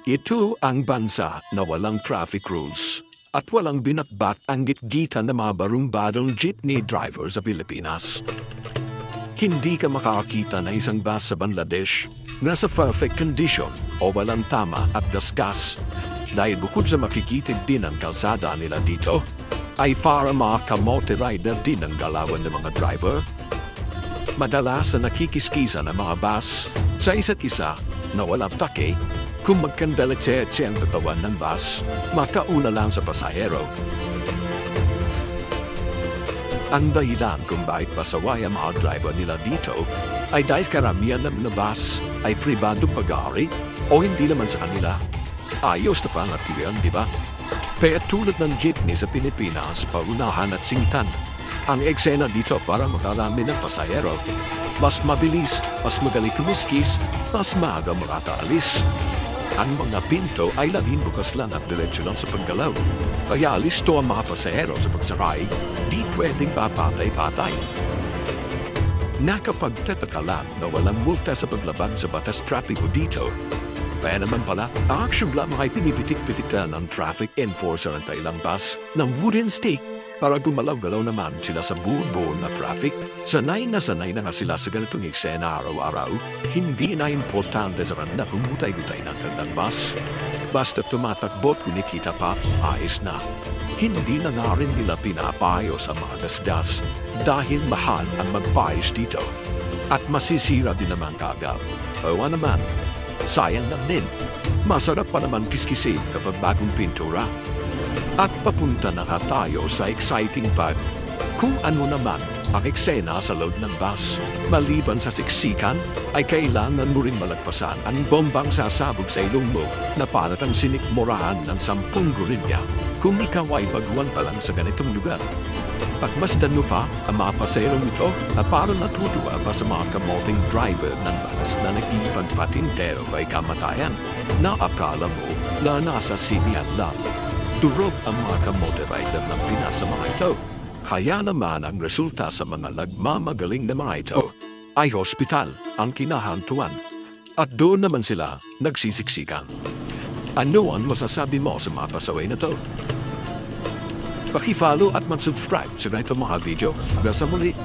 Ito ang bansa na walang traffic rules at walang binatbat ang gitgitan ng mga barumbadong jeepney driver sa Pilipinas. Hindi ka makakita ng isang bus sa Bangladesh na sa perfect condition o walang tama at gasgas dahil bukod sa makikitid din ang kalsada nila dito, ay para mga kamote rider din ang galawan ng mga driver. Madalas na nakikiskisa ng mga bus sa isa't isa na walang take kung magkandaletse ang katawan ng bus, makauna lang sa pasahero. Ang dahilan kung bakit pasaway ang mga driver nila dito ay dahil karamihan ng mga bus ay pribadong pag-aari o hindi naman sa kanila. Ayos na pangatilian, di ba? Kaya tulad ng jeepney sa Pilipinas, paunahan at singitan. Ang eksena dito para makarami ng pasahero. Mas mabilis, mas magaling kumiskis, mas maaga makataalis. Ang mga pinto ay laging bukas lang at diretsyo lang sa paggalaw. Kaya listo ang mga pasahero sa pagsakay, di pwedeng papatay-patay. Nakapagtataka lang na walang multa sa paglabag sa batas trapiko dito. Kaya naman pala, ang aksyon lamang ay pinipitik-pitikan ng traffic enforcer ng ilang bus ng wooden stick para gumalaw-galaw naman sila sa buo-buo na traffic. Sanay na nga sila sa ganitong eksena araw-araw. Hindi na importante sa kanila kung gutay-gutay ng kanilang bus. Basta tumatakbo at kunikita pa, ayos na. Hindi na nga rin nila pinapayo sa mga gasgas dahil mahal ang magpayos dito. At masisira din naman kagad. Ewan naman, sayang lang din. Masarap pa naman kiskisin kapag bagong pintura. At papunta na nga tayo sa exciting part kung ano naman ang eksena sa loob ng bus. Maliban sa siksikan, ay kailangan mo rin malagpasan ang bombang sasabog sa ilong mo na para kang sinikmurahan ng 10 gorilla kung ikaw ay baguhan pa lang sa ganitong lugar. Pagmasdan mo pa ang mga pasahero nito na parang natutuwa pa sa mga kamoting driver ng bus na nagpipagpatintero kay kamatayan na akala mo na nasa sinian lang. Durog ang mga kamote rider ng Pinas sa mga ito. Kaya naman ang resulta sa mga nagmamagaling na mga ito ay hospital ang kinahantuan. At doon naman sila nagsisiksikan. Ano ang masasabi mo sa mga pasaway na to? Paki-follow at mag-subscribe sa ganitong mga video. Hanggang sa muli.